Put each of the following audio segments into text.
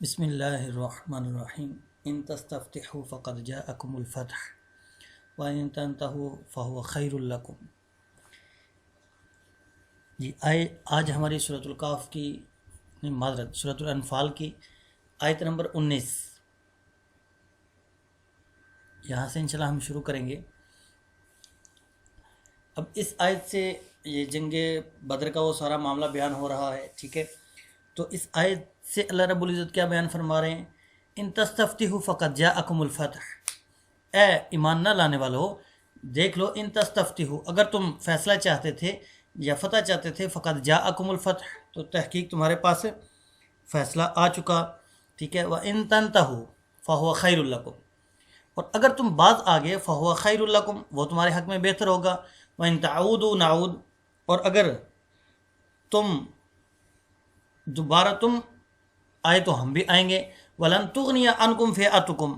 بسم اللہ الرحمن الرحیم ان تستفتحوا فقد جاءکم الفتح وان تنتهوا فهو خیر لکم۔ جی آج ہماری سورۃ الکاف کی معذرت سورۃ الانفال کی آیت نمبر 19 یہاں سے انشاءاللہ ہم شروع کریں گے۔ اب اس آیت سے یہ جنگ بدر کا وہ سارا معاملہ بیان ہو رہا ہے، ٹھیک ہے۔ تو اس آیت سے اللہ رب العزت کیا بیان فرما رہے ہیں؟ ان تستفتحوا فقد جاءکم الفتح، اے ایمان نہ لانے والو دیکھ لو، ان تستفتحوا اگر تم فیصلہ چاہتے تھے یا فتح چاہتے تھے، فقد جاءکم الفتح تو تحقیق تمہارے پاس فیصلہ آ چکا، ٹھیک ہے۔ وَإِن تَنْتَهُوا فَهُوَ خَيْرٌ لَكُمْ، اور اگر تم باز آگے فَهُوَ خَيْرٌ لَكُمْ وہ تمہارے حق میں بہتر ہوگا۔ وَإِن تَعُودُوا نَعُودْ، اور اگر تم دوبارہ تم آئے تو ہم بھی آئیں گے۔ وَلَن تُغْنِيَ عَنْكُمْ فِئَتُكُمْ،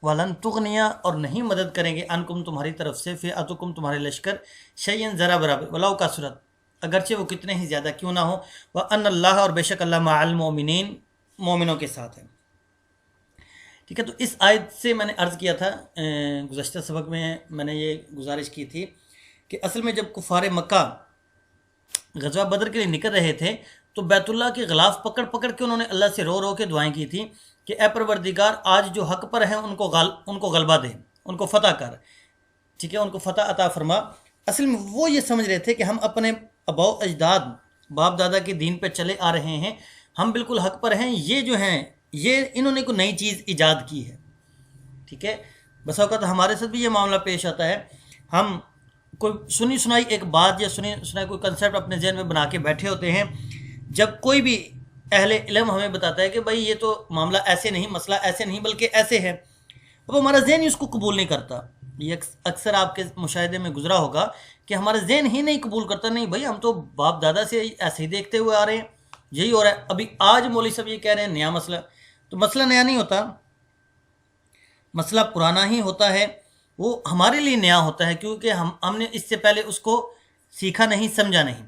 وَلَن تُغْنِيَ اور نہیں مدد کریں گے عَنْكُمْ تمہاری طرف سے، فِئَتُكُمْ تمہارے لشکر، شَيْئًا ذرا برابر، وَلَوْ کَثُرَتْ اگرچہ وہ کتنے ہی زیادہ کیوں نہ ہو، وَأَنَّ اللَّهَ اور بے شک اللہ مع المؤمنین مومنوں کے ساتھ ہے، ٹھیک ہے۔ تو اس آیت سے میں نے عرض کیا تھا گزشتہ سبق میں، میں نے یہ گزارش کی تھی کہ اصل میں جب کفار مکہ غزوہ بدر کے لیے نکل رہے تھے تو بیت اللہ کے غلاف پکڑ پکڑ کے انہوں نے اللہ سے رو رو کے دعائیں کی تھی کہ اے پروردگار آج جو حق پر ہیں ان کو غلبہ دے، ان کو فتح کر، ٹھیک ہے، ان کو فتح عطا فرما۔ اصل میں وہ یہ سمجھ رہے تھے کہ ہم اپنے آباء و اجداد باپ دادا کے دین پہ چلے آ رہے ہیں، ہم بالکل حق پر ہیں، یہ جو ہیں یہ انہوں نے کوئی نئی چیز ایجاد کی ہے، ٹھیک ہے۔ بس اوقات ہمارے ساتھ بھی یہ معاملہ پیش آتا ہے، ہم کوئی سنی سنائی ایک بات یا سنی سنائی کوئی کنسیپٹ اپنے ذہن میں بنا کے بیٹھے ہوتے ہیں، جب کوئی بھی اہل علم ہمیں بتاتا ہے کہ بھائی یہ تو معاملہ ایسے نہیں، مسئلہ ایسے نہیں بلکہ ایسے ہے، اب ہمارا ذہن ہی اس کو قبول نہیں کرتا۔ یہ اکثر آپ کے مشاہدے میں گزرا ہوگا کہ ہمارا ذہن ہی نہیں قبول کرتا، نہیں بھائی ہم تو باپ دادا سے ایسے ہی دیکھتے ہوئے آ رہے ہیں، یہی ہو رہا ہے۔ ابھی آج مولوی صاحب یہ کہہ رہے ہیں نیا مسئلہ، تو مسئلہ نیا نہیں ہوتا، مسئلہ پرانا ہی ہوتا ہے، وہ ہمارے لیے نیا ہوتا ہے کیونکہ ہم نے اس سے پہلے اس کو سیکھا نہیں، سمجھا نہیں۔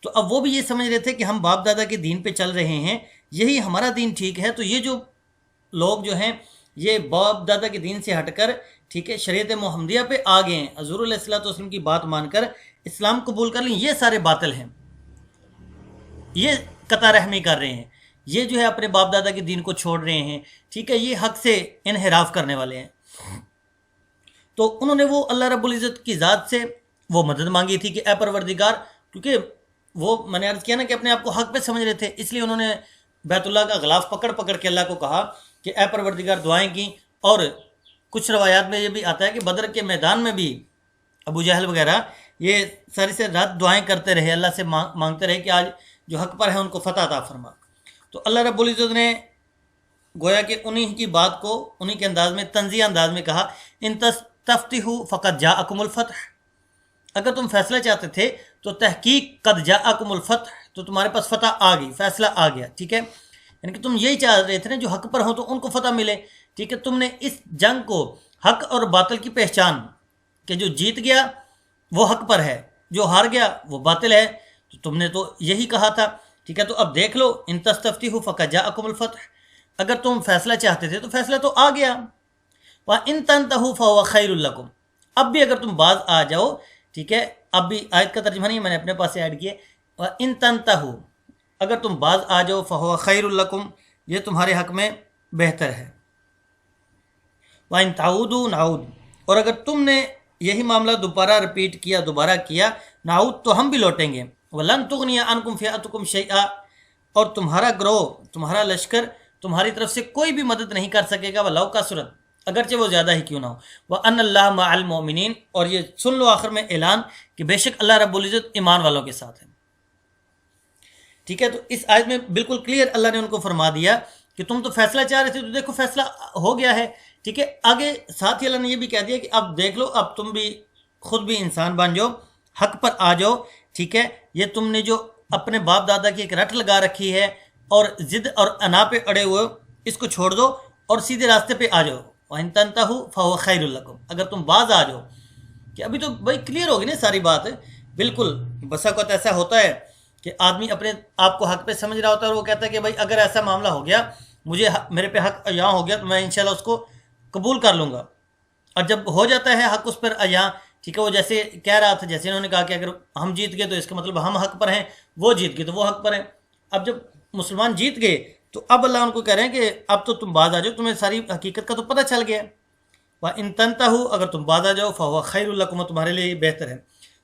تو اب وہ بھی یہ سمجھ رہے تھے کہ ہم باپ دادا کے دین پہ چل رہے ہیں، یہی ہمارا دین ٹھیک ہے، تو یہ جو لوگ جو ہیں یہ باپ دادا کے دین سے ہٹ کر، ٹھیک ہے، شریعت محمدیہ پہ آ گئے ہیں، حضور علیہ الصلوۃ والسلام کی بات مان کر اسلام قبول کر لیں، یہ سارے باطل ہیں، یہ قطع رحمی کر رہے ہیں، یہ جو ہے اپنے باپ دادا کے دین کو چھوڑ رہے ہیں، ٹھیک ہے، یہ حق سے انحراف کرنے والے ہیں۔ تو انہوں نے وہ اللہ رب العزت کی ذات سے وہ مدد مانگی تھی کہ اے پروردگار، کیونکہ وہ میں نے عرض کیا نا کہ اپنے آپ کو حق پہ سمجھ رہے تھے، اس لیے انہوں نے بیت اللہ کا غلاف پکڑ پکڑ کے اللہ کو کہا کہ اے پروردگار دعائیں کی۔ اور کچھ روایات میں یہ بھی آتا ہے کہ بدر کے میدان میں بھی ابو جہل وغیرہ یہ ساری سے رات دعائیں کرتے رہے، اللہ سے مانگتے رہے کہ آج جو حق پر ہیں ان کو فتح عطا فرما۔ تو اللہ رب العزت نے گویا کہ انہی کی بات کو انہی کے انداز میں، طنزیہ انداز میں کہا، ان تستفتحوا فقد جاءکم الفتح، اگر تم فیصلہ چاہتے تھے تو تحقیق قد جاءکم الفتح تو تمہارے پاس فتح آ گئی، فیصلہ آ گیا، ٹھیک ہے۔ یعنی کہ تم یہی چاہ رہے تھے نا جو حق پر ہوں تو ان کو فتح ملے، ٹھیک ہے۔ تم نے اس جنگ کو حق اور باطل کی پہچان کہ جو جیت گیا وہ حق پر ہے، جو ہار گیا وہ باطل ہے، تو تم نے تو یہی کہا تھا، ٹھیک ہے۔ تو اب دیکھ لو، ان تستفتحوا فقد جاءکم الفتح، اگر تم فیصلہ چاہتے تھے تو فیصلہ تو آ گیا۔ وَإِن تَنْتَهُوا فَهُوَ خَيْرٌ لَكُمْ، اب بھی اگر تم باز آ جاؤ، ٹھیک ہے، اب بھی آیت کا ترجمہ نہیں، میں نے اپنے پاس سے ایڈ کیے، وَإِن تَنْتَهُوا اگر تم باز آ جاؤ، فَهُوَ خَيْرٌ لَكُمْ یہ تمہارے حق میں بہتر ہے۔ وَإِن تَعُودُوا نَعُودْ اور اگر تم نے یہی معاملہ دوبارہ رپیٹ کیا، دوبارہ کیا، نعود تو ہم بھی لوٹیں گے۔ وَلَن تُغْنِيَ عَنْكُمْ فِئَتُكُمْ شَيْئًا اور تمہارا گروہ، تمہارا لشکر تمہاری طرف سے کوئی بھی مدد نہیں کر سکے گا، وَلَوْ کَثُرَتْ اگرچہ وہ زیادہ ہی کیوں نہ ہو۔ وَأَنَّ اللَّهَ مَعَ الْمُؤْمِنِينَ اور یہ سن لو آخر میں اعلان کہ بے شک اللہ رب العزت ایمان والوں کے ساتھ ہے، ٹھیک ہے۔ تو اس آیت میں بالکل کلیئر اللہ نے ان کو فرما دیا کہ تم تو فیصلہ چاہ رہے تھے تو دیکھو فیصلہ ہو گیا ہے، ٹھیک ہے۔ آگے ساتھ ہی اللہ نے یہ بھی کہہ دیا کہ اب دیکھ لو، اب تم بھی خود بھی انسان بن جاؤ، حق پر آ جاؤ، ٹھیک ہے۔ یہ تم نے جو اپنے باپ دادا کی ایک رٹ لگا رکھی ہے اور ضد اور انا پہ اڑے ہوئے، اس کو چھوڑ دو اور سیدھے راستے پہ آ جاؤ۔ وَإِن تَنْتَهُوا فَهُوَ خَيْرٌ لَكُمْ اگر تم باز آ جاؤ، کہ ابھی تو بھائی کلیئر ہوگی نا ساری بات، بالکل۔ بس اوقات ایسا ہوتا ہے کہ آدمی اپنے آپ کو حق پہ سمجھ رہا ہوتا ہے اور وہ کہتا ہے کہ بھائی اگر ایسا معاملہ ہو گیا مجھے میرے پہ حق عیاں ہو گیا تو میں انشاءاللہ اس کو قبول کر لوں گا. اور جب ہو جاتا ہے حق اس پر عیاں، ٹھیک ہے، وہ جیسے کہہ رہا تھا، جیسے انہوں نے کہا کہ اگر ہم جیت گئے تو اس کا مطلب ہم حق پر ہیں، وہ جیت گئے تو وہ حق پر ہیں. اب جب مسلمان جیت گئے تو اب اللہ ان کو کہہ رہے ہیں کہ اب تو تم باز آ جاؤ، تمہیں ساری حقیقت کا تو پتہ چل گیا. وَإِن تَنْتَهُوا، اگر تم باز آ جاؤ، فَهُوَ خَيْرٌ لَكُمْ، تمہارے لیے بہتر ہے.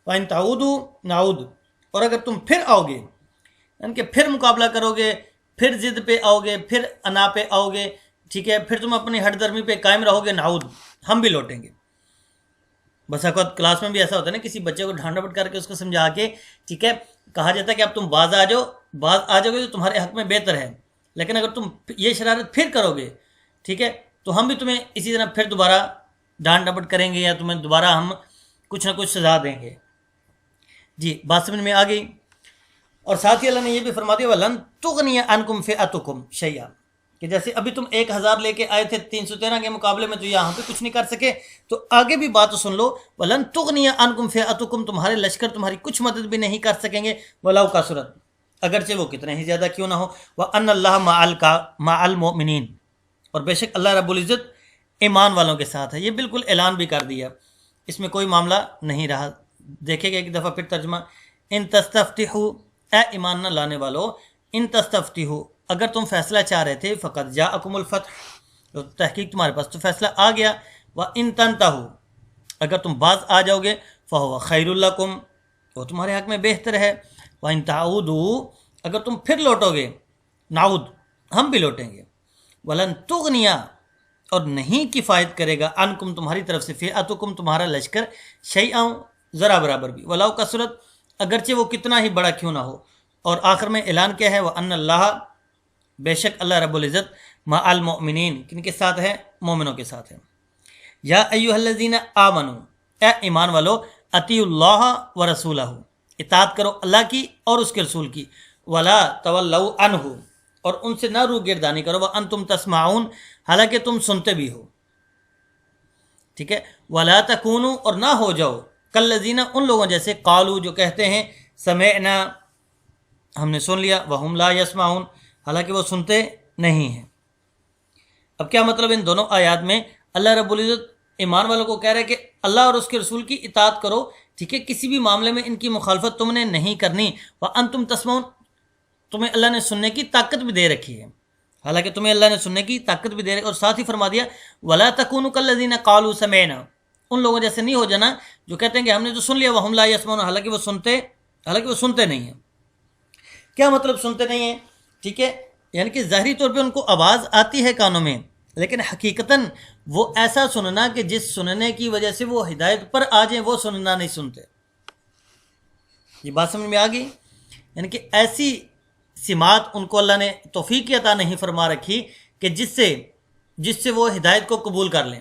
وَإِن تَعُودُوا نَعُودْ، اور اگر تم پھر آؤ گے، یعنی کہ پھر مقابلہ کرو گے، پھر ضد پہ آؤ گے، پھر انا پہ آؤ گے، ٹھیک ہے، پھر تم اپنی ہٹ درمی پہ قائم رہو گے، نعود، ہم بھی لوٹیں گے. بس اوقات کلاس میں بھی ایسا ہوتا ہے نا، کسی بچے کو ڈھانڈ ڈپٹ کر کے اس کو سمجھا کے، ٹھیک ہے، کہا جاتا ہے کہ اب تم باز آ جاؤ، باز آ جاؤ گے تو تمہارے حق میں بہتر ہے، لیکن اگر تم یہ شرارت پھر کرو گے، ٹھیک ہے، تو ہم بھی تمہیں اسی طرح پھر دوبارہ ڈانٹ ڈپٹ کریں گے، یا تمہیں دوبارہ ہم کچھ نہ کچھ سزا دیں گے. جی بات سمجھ میں آ گئی. اور ساتھ ہی اللہ نے یہ بھی فرما دیا وَلَن تُغْنِيَ عَنْكُمْ فِئَتُكُمْ شَيْئًا، کہ جیسے ابھی تم 1000 لے کے آئے تھے 313 کے مقابلے میں، تو یہاں پہ کچھ نہیں کر سکے، تو آگے بھی بات سن لو، وَلَن تُغْنِيَ عَنْكُمْ فِئَتُكُمْ، تمہارے لشکر تمہاری کچھ مدد بھی نہیں کر سکیں گے، وَلَوْ كَثُرَتْ، اگرچہ وہ کتنے ہی زیادہ کیوں نہ ہو، وَأَنَّ اللَّهَ مَعَ الْمُؤْمِنِينَ، اور بے شک اللہ رب العزت ایمان والوں کے ساتھ ہے. یہ بالکل اعلان بھی کر دیا، اس میں کوئی معاملہ نہیں رہا. دیکھے گا ایک دفعہ پھر ترجمہ، ان تستفتحوا، اے ایمان نہ لانے والو، ان تستفتحوا، اگر تم فیصلہ چاہ رہے تھے، فقط جاءکم الفتح، تو تحقیق تمہارے پاس تو فیصلہ آ گیا. وان تنتہوا، اگر تم باز آ جاؤ گے، فہو خیر لکم، وہ تمہارے حق میں بہتر ہے. وان تعودوا، اگر تم پھر لوٹو گے، نعود، ہم بھی لوٹیں گے. ولن تغنیا، اور نہیں کفایت کرے گا، عنکم تمہاری طرف سے، فئتکم تمہارا لشکر، شیئا ذرا برابر بھی، ولو کثرت، اگرچہ وہ کتنا ہی بڑا کیوں نہ ہو. اور آخر میں اعلان کیا ہے، وَأَنَّ اللَّهَ، بے شک اللہ رب العزت، مع المؤمنین، کن کے ساتھ ہے؟ مومنوں کے ساتھ ہے. یا ایھا الذین آمنوا، اے ایمان والو، اطیعوا اللہ ورسولہ، اطاعت کرو اللہ کی اور اس کے رسول کی، ولا تولوا عنہ، اور ان سے نہ روگردانی کرو، وانتم تسمعون، حالانکہ تم سنتے بھی ہو. ٹھیک ہے، ولا تکونوا، اور نہ ہو جاؤ، کالذین، ان لوگوں جیسے، قالوا، جو کہتے ہیں، سمعنا، ہم نے سن لیا، وہم لا یسمعون، حالانکہ وہ سنتے نہیں ہیں. اب کیا مطلب ان دونوں آیات میں؟ اللہ رب العزت ایمان والوں کو کہہ رہا ہے کہ اللہ اور اس کے رسول کی اطاعت کرو، ٹھیک ہے، کسی بھی معاملے میں ان کی مخالفت تم نے نہیں کرنی. وانتم تسمعون، تمہیں اللہ نے سننے کی طاقت بھی دے رکھی ہے، حالانکہ تمہیں اللہ نے سننے کی طاقت بھی دے رکھی. اور ساتھ ہی فرما دیا ولا تکونوا کالذین قالوا سمعنا، ان لوگوں جیسے نہیں ہو جانا جو کہتے ہیں کہ ہم نے تو سن لیا، وہم لا یسمعون، حالانکہ وہ سنتے نہیں ہیں. کیا مطلب سنتے نہیں ہیں؟ ٹھیک ہے، یعنی کہ ظاہری طور پہ ان کو آواز آتی ہے کانوں میں، لیکن حقیقتاً وہ ایسا سننا کہ جس سننے کی وجہ سے وہ ہدایت پر آ جائیں، وہ سننا نہیں سنتے. یہ بات سمجھ میں آ گئی؟ یعنی کہ ایسی سمات ان کو اللہ نے توفیق عطا نہیں فرما رکھی کہ جس سے وہ ہدایت کو قبول کر لیں.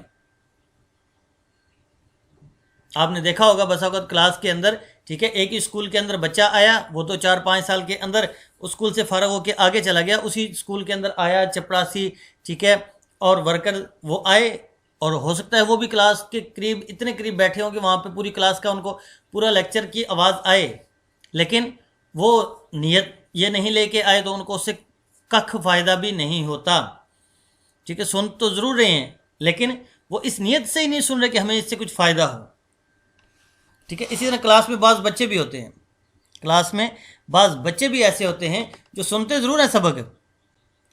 آپ نے دیکھا ہوگا بس اوقات کلاس کے اندر، ٹھیک ہے، ایک ہی اسکول کے اندر بچہ آیا، وہ تو 4-5 سال کے اندر اسکول سے فارغ ہو کے آگے چلا گیا، اسی اسکول کے اندر آیا چپڑاسی، ٹھیک ہے، اور ورکر وہ آئے، اور ہو سکتا ہے وہ بھی کلاس کے قریب، اتنے قریب بیٹھے ہوں کہ وہاں پہ پوری کلاس کا ان کو پورا لیکچر کی آواز آئے، لیکن وہ نیت یہ نہیں لے کے آئے تو ان کو اس سے ککھ فائدہ بھی نہیں ہوتا. ٹھیک ہے، سن تو ضرور رہے ہیں لیکن وہ اس نیت سے ہی نہیں سن رہے کہ ہمیں اس سے کچھ فائدہ ہو. ٹھیک ہے، اسی طرح کلاس میں بعض بچے بھی ہوتے ہیں، کلاس میں بعض بچے بھی ایسے ہوتے ہیں جو سنتے ضرور ہیں سبق،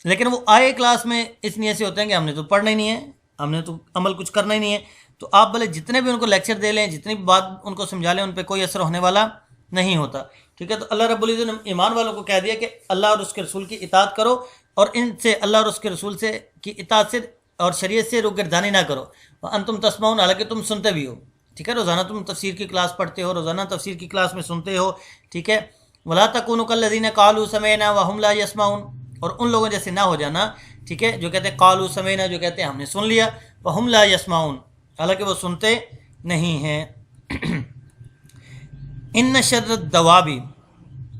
لیکن وہ آئے کلاس میں اس نیت سے ہوتے ہیں کہ ہم نے تو پڑھنا ہی نہیں ہے، ہم نے تو عمل کچھ کرنا ہی نہیں ہے. تو آپ بھلے جتنے بھی ان کو لیکچر دے لیں، جتنی بھی بات ان کو سمجھا لیں، ان پہ کوئی اثر ہونے والا نہیں ہوتا. ٹھیک ہے، تو اللہ رب العزت نے ایمان والوں کو کہہ دیا کہ اللہ اور اس کے رسول کی اطاعت کرو، اور ان سے، اللہ اور اس کے رسول سے کی اطاعت سے اور شریعت سے روگردانی نہ کرو. وانتم تسمعون، حالانکہ تم سنتے بھی ہو. ٹھیک ہے، روزانہ تم تفسیر کی کلاس پڑھتے ہو، روزانہ تفسیر کی کلاس میں سنتے ہو. ٹھیک ہے، ولا تکونوا کالذین قالوا سمعنا وهم لا يسمعون، اور ان لوگوں جیسے نہ ہو جانا، ٹھیک ہے، جو کہتے ہیں قالوا سمعنا، جو کہتے ہیں ہم نے سن لیا، وهم لا يسمعون، حالانکہ وہ سنتے نہیں ہیں. ان شر الدواب،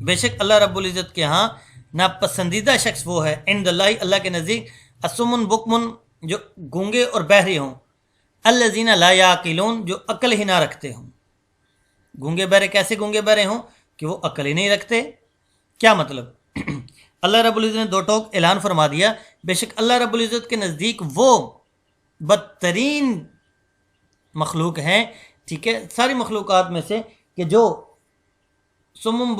بے شک اللہ رب العزت کے ہاں ناپسندیدہ شخص وہ ہے، عند اللہ، اللہ کے نزدیک، الصم بکم، جو گونگے اور بہرے ہوں، الذین لا یعقلون، جو عقل ہی نہ رکھتے ہوں. گونگے بہرے کیسے گونگے بہرے ہوں؟ کہ وہ عقل ہی نہیں رکھتے. کیا مطلب؟ اللہ رب العزت نے دو ٹوک اعلان فرما دیا، بے شک اللہ رب العزت کے نزدیک وہ بدترین مخلوق ہیں، ٹھیک ہے، ساری مخلوقات میں سے، کہ جو سمم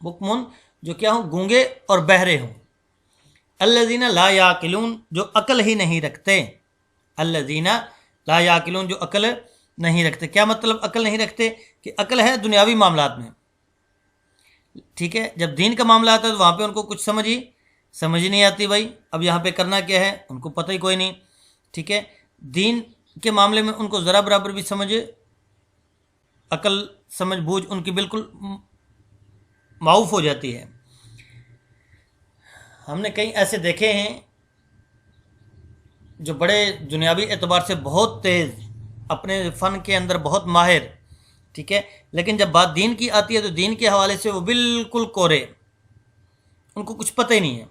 بکمن جو کیا ہوں، گونگے اور بہرے ہوں، الذین لا یعقلون جو عقل ہی نہیں رکھتے، الذین لا یعقلون جو عقل نہیں رکھتے۔ کیا مطلب عقل نہیں رکھتے؟ کہ عقل ہے دنیاوی معاملات میں، ٹھیک ہے، جب دین کا معاملہ آتا ہے تو وہاں پہ ان کو کچھ سمجھ ہی نہیں آتی، بھائی اب یہاں پہ کرنا کیا ہے ان کو پتہ ہی کوئی نہیں، ٹھیک ہے۔ دین کے معاملے میں ان کو ذرا برابر بھی عقل سمجھ بوجھ ان کی بالکل معاف ہو جاتی ہے۔ ہم نے کئی ایسے دیکھے ہیں جو بڑے دنیاوی اعتبار سے بہت تیز، اپنے فن کے اندر بہت ماہر، ٹھیک ہے، لیکن جب بات دین کی آتی ہے تو دین کے حوالے سے وہ بالکل کورے، ان کو کچھ پتہ ہی نہیں ہے،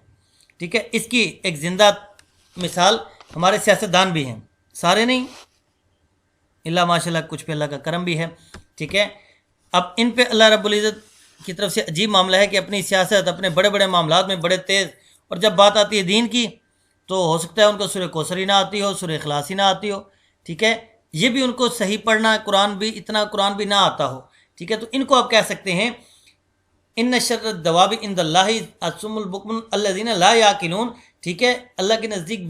ٹھیک ہے۔ اس کی ایک زندہ مثال ہمارے سیاستدان بھی ہیں، سارے نہیں، اللہ ماشاء اللہ کچھ پہ اللہ کا کرم بھی ہے، ٹھیک ہے۔ اب ان پہ اللہ رب العزت کی طرف سے عجیب معاملہ ہے کہ اپنی سیاست، اپنے بڑے بڑے معاملات میں بڑے تیز، اور جب بات آتی ہے دین کی تو ہو سکتا ہے ان کو سورہ کوثر ہی نہ آتی ہو، سورہ اخلاص ہی نہ آتی ہو، ٹھیک ہے، یہ بھی ان کو صحیح پڑھنا، قرآن بھی نہ آتا ہو، ٹھیک ہے۔ تو ان کو آپ کہہ سکتے ہیں ان شر الدواب عند اللہ الصم البکم الذین لا یعقلون، ٹھیک ہے، اللہ کے نزدیک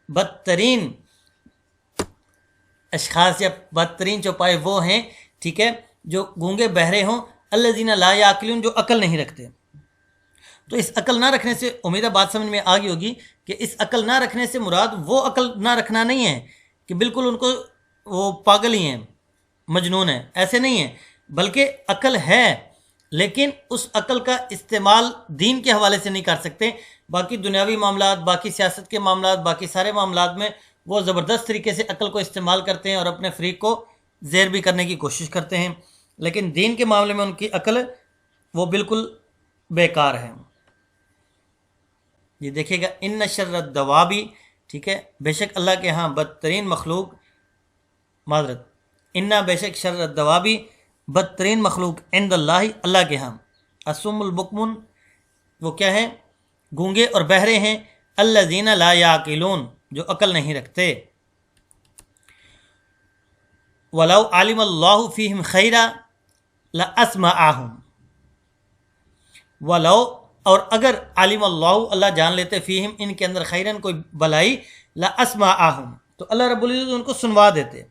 بدترین اشخاص یا بدترین چوپائے وہ ہیں، ٹھیک ہے، جو گونگے بہرے ہوں، الذین لا یعقلون جو عقل نہیں رکھتے۔ تو اس عقل نہ رکھنے سے امید ہے بات سمجھ میں آ گئی ہوگی کہ اس عقل نہ رکھنے سے مراد وہ عقل نہ رکھنا نہیں ہے کہ بالکل ان کو وہ پاگل ہی ہیں، مجنون ہیں، ایسے نہیں ہیں، بلکہ عقل ہے لیکن اس عقل کا استعمال دین کے حوالے سے نہیں کر سکتے، باقی دنیاوی معاملات، باقی سیاست کے معاملات، باقی سارے معاملات میں وہ زبردست طریقے سے عقل کو استعمال کرتے ہیں اور اپنے فریق کو زیر بھی کرنے کی کوشش کرتے ہیں، لیکن دین کے معاملے میں ان کی عقل وہ بالکل بیکار ہے۔ یہ دیکھیے گا ان شر الدوابی، ٹھیک ہے، بے شک اللہ کے ہاں بدترین مخلوق، معذرت، بے شک شر الدوابی بدترین مخلوق عند اللہ اللہ کے ہاں، الصم البکمن وہ کیا ہے، گونگے اور بہرے ہیں، الذین لا یعقلون جو عقل نہیں رکھتے۔ ولو علم اللہ فیہم خیرا لاسمعہم، ولو اور اگر علم اللہ جان لیتے فیہم ان کے اندر خیرن کوئی بلائی، لاسمعہم تو اللہ رب العزت ان کو سنوا دیتے،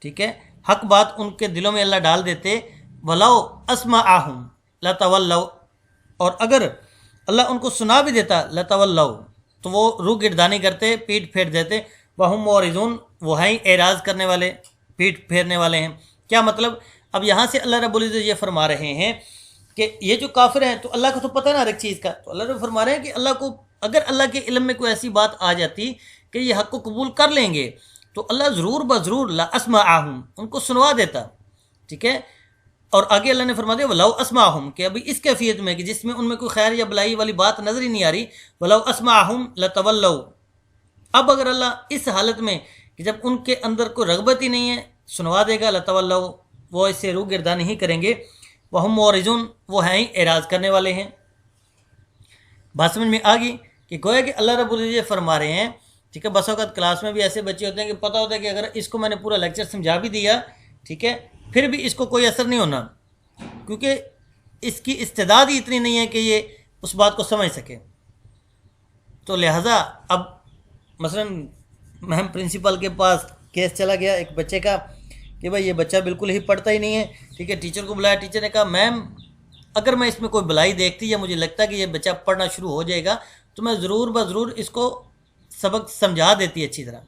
ٹھیک ہے، حق بات ان کے دلوں میں اللہ ڈال دیتے، ولو اسمعہم لتولوا، اور اگر اللہ ان کو سنا بھی دیتا لتولوا تو وہ روح گردانی کرتے، پیٹ پھیر دیتے، وہم معرضون وہ ہیں اعراض کرنے والے، پیٹ پھیرنے والے ہیں۔ کیا مطلب؟ اب یہاں سے اللہ رب العزت یہ فرما رہے ہیں کہ یہ جو کافر ہیں تو اللہ کو تو پتہ نہ ہر ایک چیز کا، تو اللہ رب فرما رہے ہیں کہ اللہ کو اگر اللہ کے علم میں کوئی ایسی بات آ جاتی کہ یہ حق کو قبول کر لیں گے تو اللہ ضرور بضرور لاسمعہم ان کو سنوا دیتا، ٹھیک ہے۔ اور آگے اللہ نے فرما دیا ولو اسمعہم کہ ابھی اس کیفیت میں کہ جس میں ان میں کوئی خیر یا بلائی والی بات نظر ہی نہیں آ رہی، ولو اسمعہم لتولوا، اب اگر اللہ اس حالت میں کہ جب ان کے اندر کوئی رغبت ہی نہیں ہے سنوا دے گا، لتولوا وہ اس سے روح گردانی ہی کریں گے، وہم معرضون وہ ہیں اعراض کرنے والے ہیں۔ بات سمجھ میں آ گئی کہ گویا کہ اللہ رب العزت فرما رہے ہیں، ٹھیک ہے، بس اوقات کلاس میں بھی ایسے بچے ہوتے ہیں کہ پتہ ہوتا ہے کہ اگر اس کو میں نے پورا لیکچر سمجھا بھی دیا، ٹھیک ہے، پھر بھی اس کو کوئی اثر نہیں ہونا، کیونکہ اس کی استعداد ہی اتنی نہیں ہے کہ یہ اس بات کو سمجھ سکے۔ تو لہٰذا اب مثلا میم پرنسپل کے پاس کیس چلا گیا ایک بچے کا کہ بھائی یہ بچہ بالکل ہی پڑھتا ہی نہیں ہے، ٹھیک ہے، ٹیچر کو بلایا، ٹیچر نے کہا میم اگر میں اس میں کوئی بلائی دیکھتی یا مجھے لگتا کہ یہ بچہ پڑھنا شروع ہو جائے گا تو میں ضرور بضرور اس کو سبق سمجھا دیتی اچھی طرح،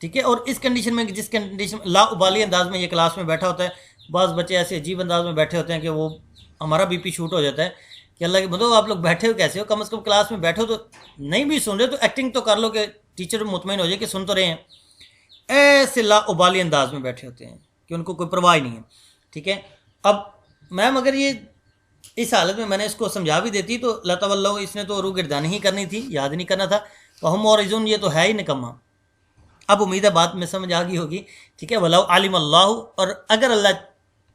ٹھیک ہے۔ اور اس کنڈیشن میں جس کنڈیشن لا ابالی انداز میں یہ کلاس میں بیٹھا ہوتا ہے، بعض بچے ایسے عجیب انداز میں بیٹھے ہوتے ہیں کہ وہ ہمارا بی پی شوٹ ہو جاتا ہے کہ اللہ کے بندو آپ لوگ بیٹھے ہو کیسے ہو، کم از کم کلاس میں بیٹھو، تو نہیں بھی سن رہے تو ایکٹنگ تو کر لو کہ ٹیچر مطمئن ہو جائے کہ سن تو رہے ہیں۔ ایسے لا ابالی انداز میں بیٹھے ہوتے ہیں کہ ان کو کوئی پرواہ نہیں ہے، ٹھیک ہے۔ اب میم اگر یہ اس حالت میں نے اس کو سمجھا بھی دیتی تو لتولوا اس نے تو روح گردانی ہی کرنی تھی، یاد نہیں کرنا تھا، وہم معرضون یہ تو ہے ہی نکما۔ اب امید ہے بات میں سمجھ آ گئی ہوگی، ٹھیک ہے۔ ولو علم اللہ اور اگر اللہ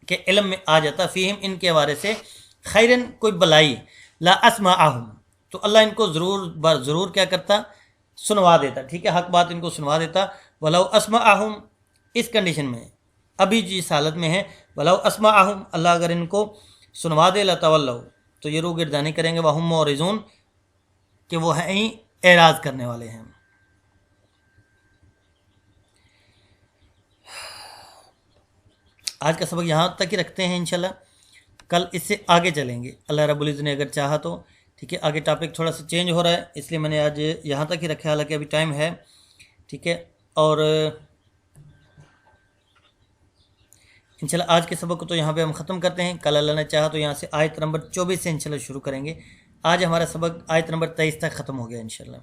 کے علم میں آ جاتا فیہم ان کے بارے سے خیرن کوئی بلائی، لا اسمعہم، تو اللہ ان کو ضرور کیا کرتا، سنوا دیتا، ٹھیک ہے، حق بات ان کو سنوا دیتا. ولو اسمعہم، اس کنڈیشن میں ابھی جس حالت میں ہے، ولو اسمعہم، اللہ اگر ان کو سنوا دے لتولوا، تو یہ روح گردانی کریں گے، وہم معرضون، کہ وہ ہیں ہی اعراض کرنے والے ہیں. آج کا سبق یہاں تک ہی رکھتے ہیں انشاءاللہ، کل اس سے آگے چلیں گے اللہ رب العزت نے اگر چاہا تو، ٹھیک ہے. آگے ٹاپک تھوڑا سا چینج ہو رہا ہے، اس لیے میں نے آج یہاں تک ہی رکھا، حالانکہ ابھی ٹائم ہے، ٹھیک ہے. اور انشاءاللہ آج کے سبق کو تو یہاں پہ ہم ختم کرتے ہیں. کل اللہ نے چاہا تو یہاں سے آیت نمبر 24 سے انشاءاللہ شروع کریں گے. آج ہمارا سبق آیت نمبر 23 تک ختم ہو گیا انشاءاللہ.